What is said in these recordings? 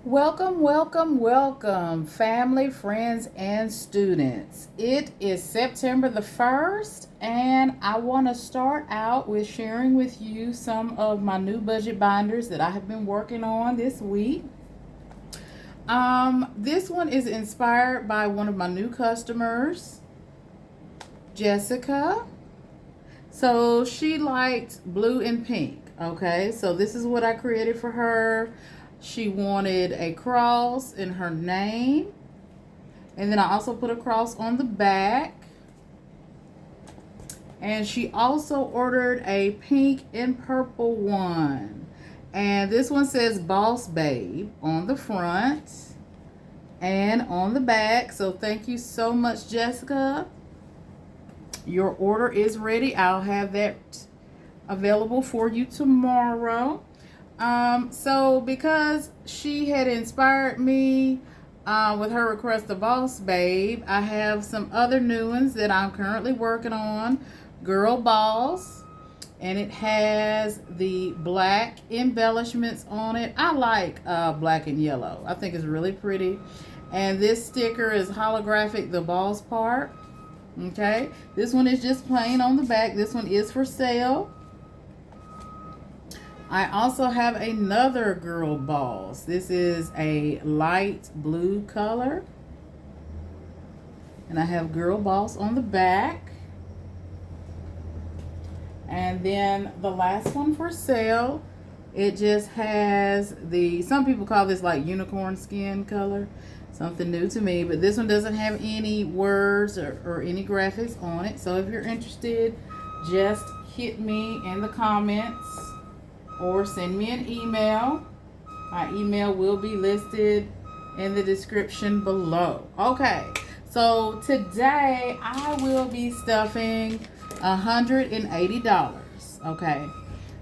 Welcome, welcome, welcome, family, friends, and students. It is September the 1st, and I want to start out with sharing with you some of my new budget binders that I have been working on this week. This one is inspired by one of my new customers, Jessica. So she liked blue and pink. Okay, so this is what I created for her. She wanted a cross in her name. And then I also put a cross on the back. And she also ordered a pink and purple one. And this one says Boss Babe on the front and on the back. So thank you so much, Jessica. Your order is ready. I'll have that available for you tomorrow. So because she had inspired me with her request of Boss Babe, I have some other new ones that I'm currently working on. Girl Boss, and it has the black embellishments on it. I like black and yellow. I think it's really pretty. And this sticker is holographic, the boss part. Okay, this one is just plain on the back. This one is for sale. I also have another Girl Boss. This is a light blue color. And I have Girl Boss on the back. And then the last one for sale, it just has some people call this like unicorn skin color. Something new to me, but this one doesn't have any words or any graphics on it. So if you're interested, just hit me in the comments or send me an email. My email will be listed in the description below. Okay, so today I will be stuffing $180. Okay,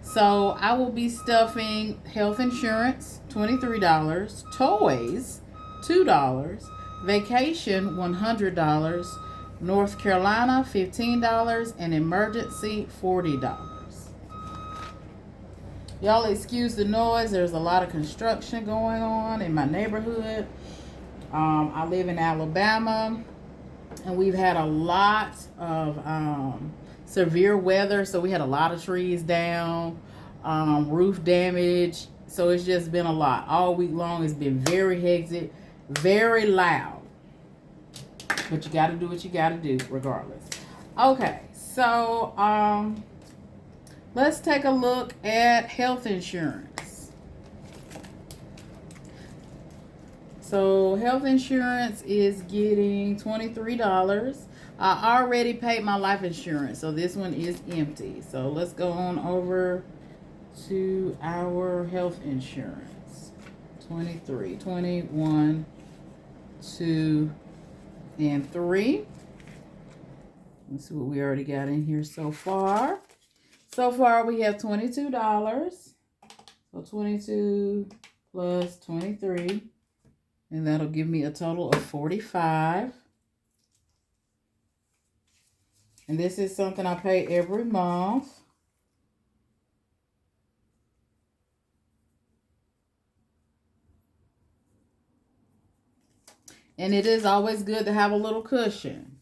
so I will be stuffing health insurance, $23, toys, $2, vacation, $100, North Carolina, $15, and emergency, $40. Y'all excuse the noise. There's a lot of construction going on in my neighborhood. I live in Alabama, and we've had a lot of severe weather. So we had a lot of trees down, roof damage. So it's just been a lot. All week long, it's been very hectic, very loud. But you got to do what you got to do regardless. Okay, so let's take a look at health insurance. So health insurance is getting $23. I already paid my life insurance, so this one is empty. So let's go on over to our health insurance. 23, 21, 2, and 3. Let's see what we already got in here so far. So far, we have $22. So 22 plus 23. And that'll give me a total of 45. And this is something I pay every month. And it is always good to have a little cushion.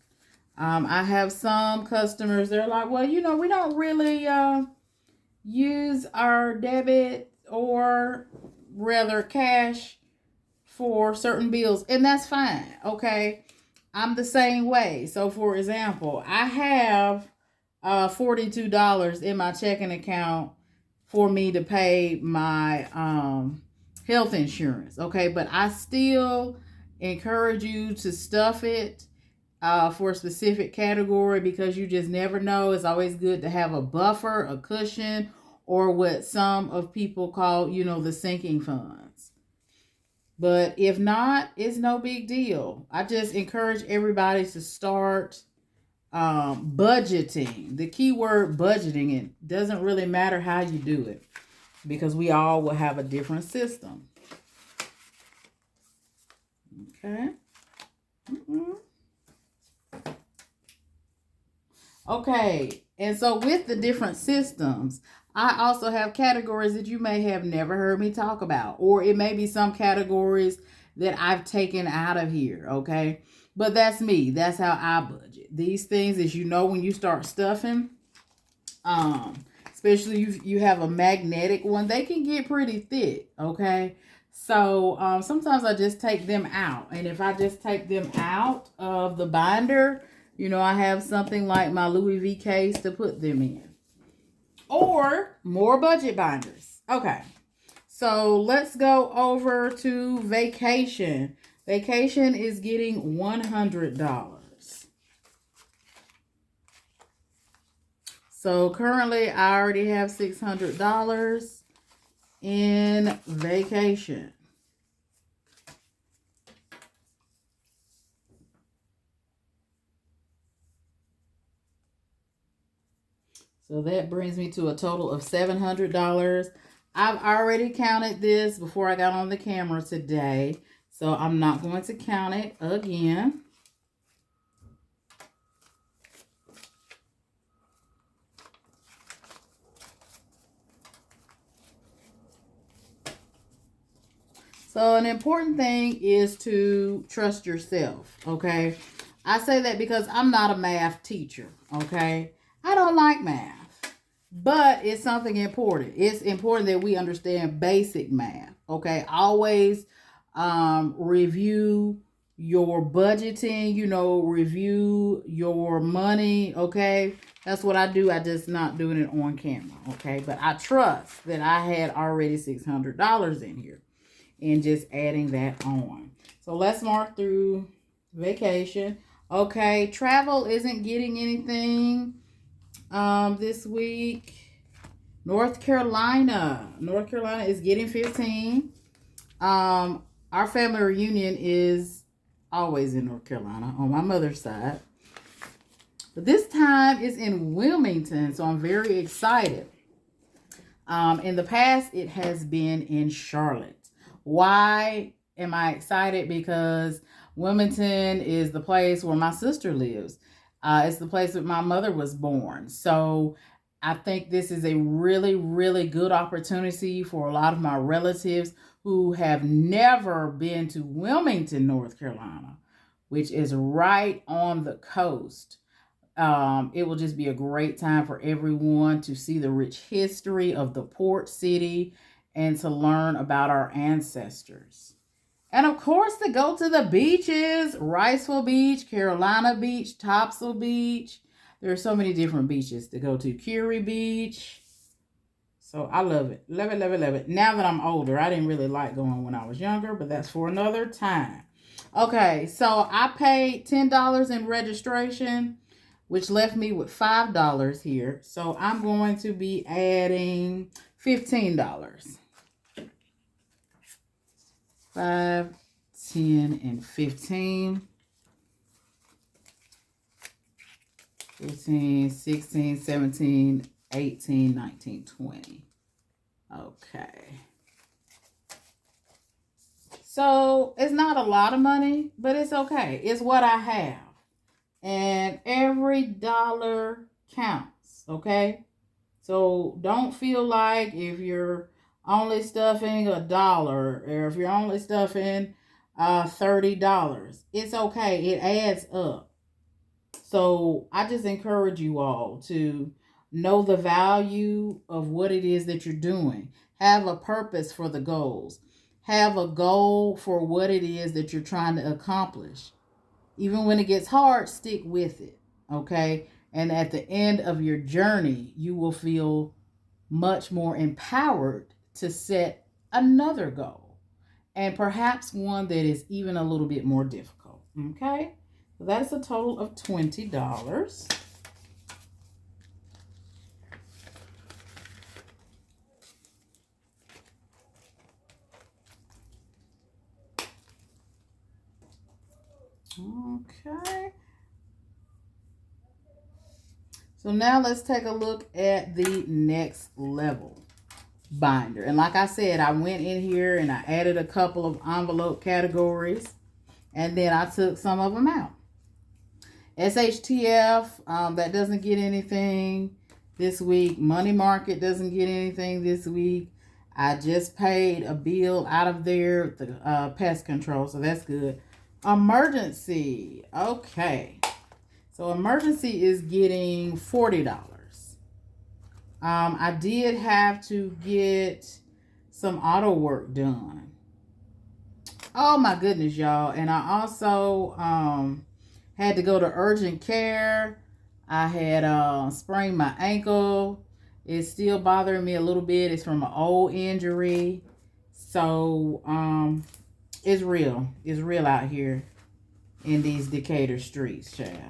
I have some customers, they're like, well, we don't really use our debit or rather cash for certain bills. And that's fine, okay? I'm the same way. So, for example, I have $42 in my checking account for me to pay my health insurance, okay? But I still encourage you to stuff it for a specific category because you just never know. It's always good to have a buffer, a cushion, or what some of people call, the sinking funds. But if not, it's no big deal. I just encourage everybody to start budgeting. The key word budgeting. It doesn't really matter how you do it because we all will have a different system. Okay. Okay, and so with the different systems, I also have categories that you may have never heard me talk about, or it may be some categories that I've taken out of here, okay? But that's me. That's how I budget. These things, as you know, when you start stuffing, especially you have a magnetic one, they can get pretty thick, okay? So sometimes I just take them out. And if I just take them out of the binder, you know, I have something like my Louis V case to put them in. Or more budget binders. Okay. So let's go over to vacation. Vacation is getting $100. So currently I already have $600 in vacation. So that brings me to a total of $700. I've already counted this before I got on the camera today, so I'm not going to count it again. So an important thing is to trust yourself, okay? I say that because I'm not a math teacher, okay? I don't like math, but it's something important. It's important that we understand basic math, okay? Always review your budgeting, you know, review your money, okay? That's what I do. I just not doing it on camera, okay? But I trust that I had already $600 in here and just adding that on. So let's mark through vacation. Okay, travel isn't getting anything this week. North Carolina is getting 15. Our family reunion is always in North Carolina on my mother's side, but this time it's in Wilmington, so I'm very excited. In the past it has been in Charlotte. Why am I excited? Because Wilmington is the place where my sister lives. It's the place that my mother was born. So I think this is a really, really good opportunity for a lot of my relatives who have never been to Wilmington, North Carolina, which is right on the coast. It will just be a great time for everyone to see the rich history of the port city and to learn about our ancestors. And of course, to go to the beaches, Riceville Beach, Carolina Beach, Topsail Beach. There are so many different beaches to go to. Curie Beach. So I love it. Love it, love it, love it. Now that I'm older, I didn't really like going when I was younger, but that's for another time. Okay, so I paid $10 in registration, which left me with $5 here. So I'm going to be adding $15. 5, 10, and 15. 15, 16, 17, 18, 19, 20. Okay. So it's not a lot of money, but it's okay. It's what I have. And every dollar counts, okay? So don't feel like if you're only stuffing $1 or if you're only stuffing $30, it's okay. It adds up. So I just encourage you all to know the value of what it is that you're doing. Have a purpose for the goals. Have a goal for what it is that you're trying to accomplish. Even when it gets hard, stick with it, okay? And at the end of your journey, you will feel much more empowered to set another goal, and perhaps one that is even a little bit more difficult, okay? So that's a total of $20. Okay. So now let's take a look at the next level binder. And like I said, I went in here and I added a couple of envelope categories, and then I took some of them out. SHTF, that doesn't get anything. this week. Money market doesn't get anything this week. I just paid a bill out of there, the pest control, so that's good. Emergency. Okay. So emergency is getting $40. I did have to get some auto work done. Oh my goodness, y'all. And I also had to go to urgent care. I had sprained my ankle. It's still bothering me a little bit. It's from an old injury. So it's real. It's real out here in these Decatur streets, child.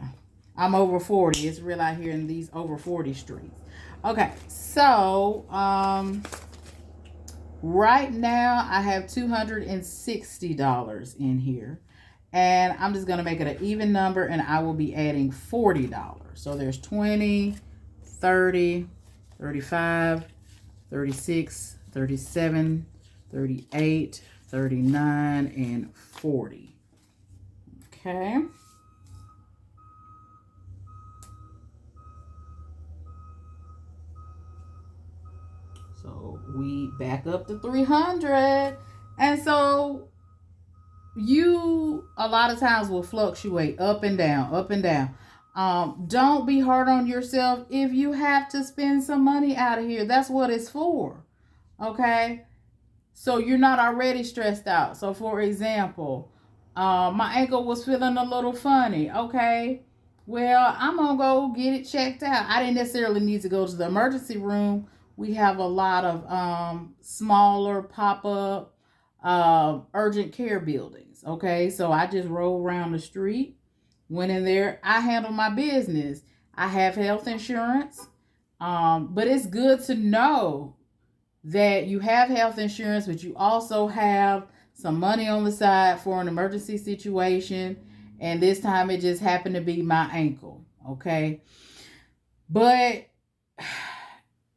I'm over 40. It's real out here in these over 40 streets. Okay, so right now I have $260 in here. And I'm just going to make it an even number, and I will be adding $40. So there's 20, 30, 35, 36, 37, 38, 39, and 40. Okay. So we back up to 300. And so you a lot of times will fluctuate up and down, up and down. Don't be hard on yourself if you have to spend some money out of here. That's what it's for. Okay? So you're not already stressed out. So for example, my ankle was feeling a little funny. Okay? Well, I'm going to go get it checked out. I didn't necessarily need to go to the emergency room. We have a lot of smaller pop-up urgent care buildings. Okay, so I just rolled around the street, went in there. I handle my business. I have health insurance, but it's good to know that you have health insurance, but you also have some money on the side for an emergency situation. And this time it just happened to be my ankle. Okay, but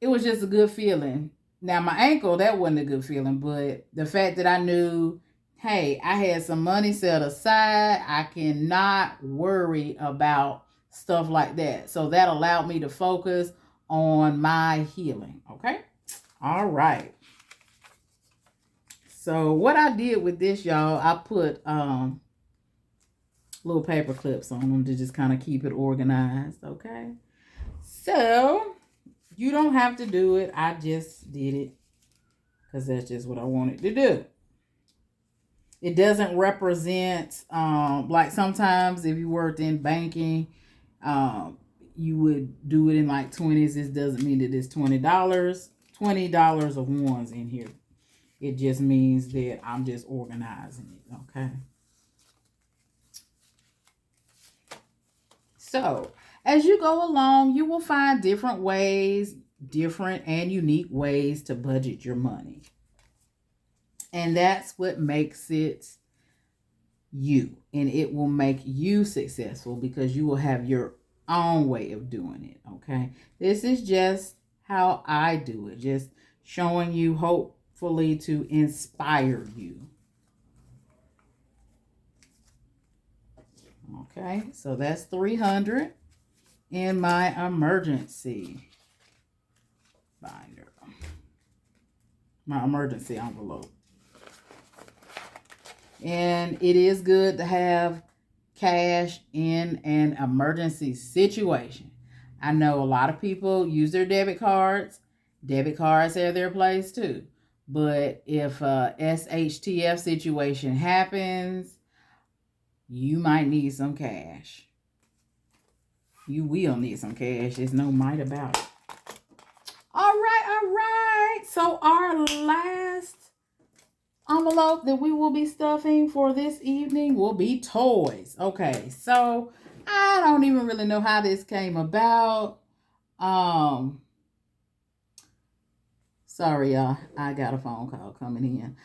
it was just a good feeling. Now, my ankle, that wasn't a good feeling, but the fact that I knew, hey, I had some money set aside, I cannot worry about stuff like that. So that allowed me to focus on my healing, okay? All right. So what I did with this, y'all, I put little paper clips on them to just kind of keep it organized, okay? So you don't have to do it. I just did it because that's just what I wanted to do. It doesn't represent, like sometimes if you worked in banking, you would do it in like 20s. This doesn't mean that it's $20. $20 of ones in here. It just means that I'm just organizing it, okay? So, as you go along, you will find different ways, different and unique ways to budget your money. And that's what makes it you. And it will make you successful because you will have your own way of doing it, okay? This is just how I do it. Just showing you, hopefully, to inspire you. Okay, so that's 300 in my emergency binder. My emergency envelope. And it is good to have cash in an emergency situation. I know a lot of people use their debit cards. Debit cards have their place too. But if a SHTF situation happens, you might need some cash. You will need some cash. There's no might about it. All right. So our last envelope that we will be stuffing for this evening will be toys. Okay, so I don't even really know how this came about. Sorry, y'all. I got a phone call coming in.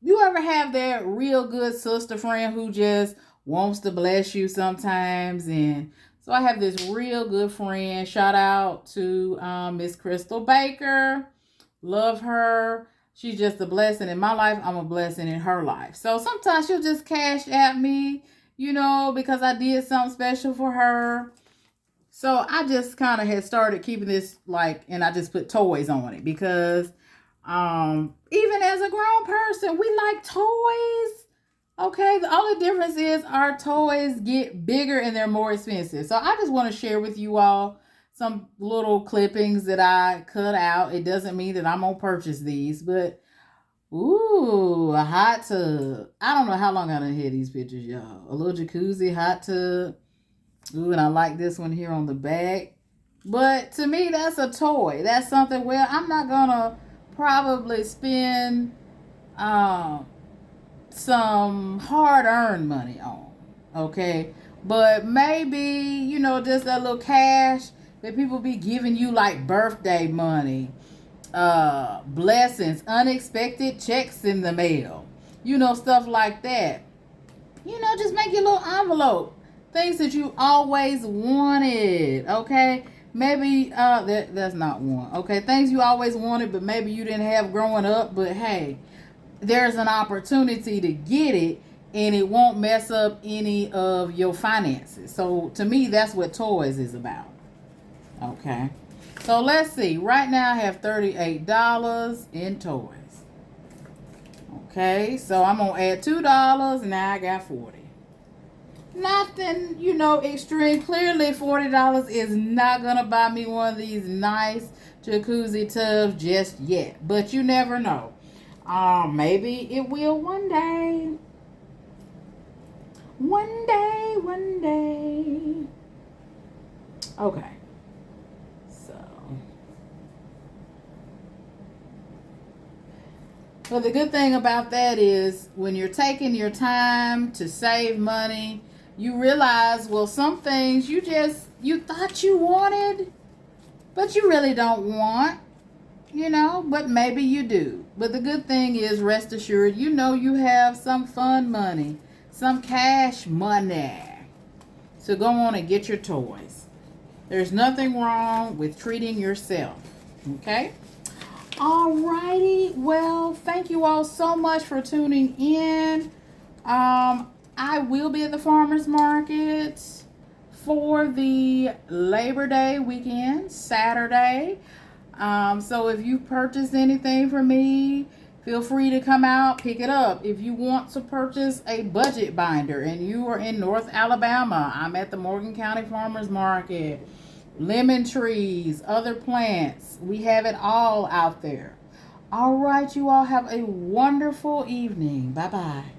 You ever have that real good sister friend who just wants to bless you sometimes? And so I have this real good friend. Shout out to Miss Crystal Baker. Love her. She's just a blessing in my life. I'm a blessing in her life. So sometimes she'll just cash at me, because I did something special for her. So I just kind of had started keeping this like, and I just put toys on it because even as a grown person, we like toys. Okay, the only difference is our toys get bigger and they're more expensive. So I just want to share with you all some little clippings that I cut out. It doesn't mean that I'm gonna purchase these, but ooh, a hot tub. I don't know how long I done had these pictures, y'all. A little jacuzzi, hot tub. Ooh, and I like this one here on the back. But to me, that's a toy. That's something, well, I'm not gonna probably spend um some hard-earned money on. Okay. But maybe, just that little cash that people be giving you like birthday money, blessings, unexpected checks in the mail, stuff like that. Just make your little envelope. Things that you always wanted, okay? Maybe that's not one. Okay, things you always wanted, but maybe you didn't have growing up. But hey, there's an opportunity to get it, and it won't mess up any of your finances. So to me, that's what toys is about. Okay. So let's see. Right now I have $38 in toys. Okay, so I'm gonna add $2, and now I got 40. Nothing, extreme. Clearly, $40 is not gonna buy me one of these nice jacuzzi tubs just yet. But you never know. Maybe it will one day. One day, one day. Okay. Well, the good thing about that is when you're taking your time to save money, you realize, well, some things you thought you wanted, but you really don't want, but maybe you do. But the good thing is, rest assured, you have some fun money, some cash money. So go on and get your toys. There's nothing wrong with treating yourself, okay? Alrighty, well, thank you all so much for tuning in. I will be at the farmers market for the Labor Day weekend, Saturday. So if you purchased anything from me, feel free to come out, pick it up. If you want to purchase a budget binder and you are in North Alabama, I'm at the Morgan County Farmers Market. Lemon trees, other plants. We have it all out there. All right, you all have a wonderful evening. Bye-bye.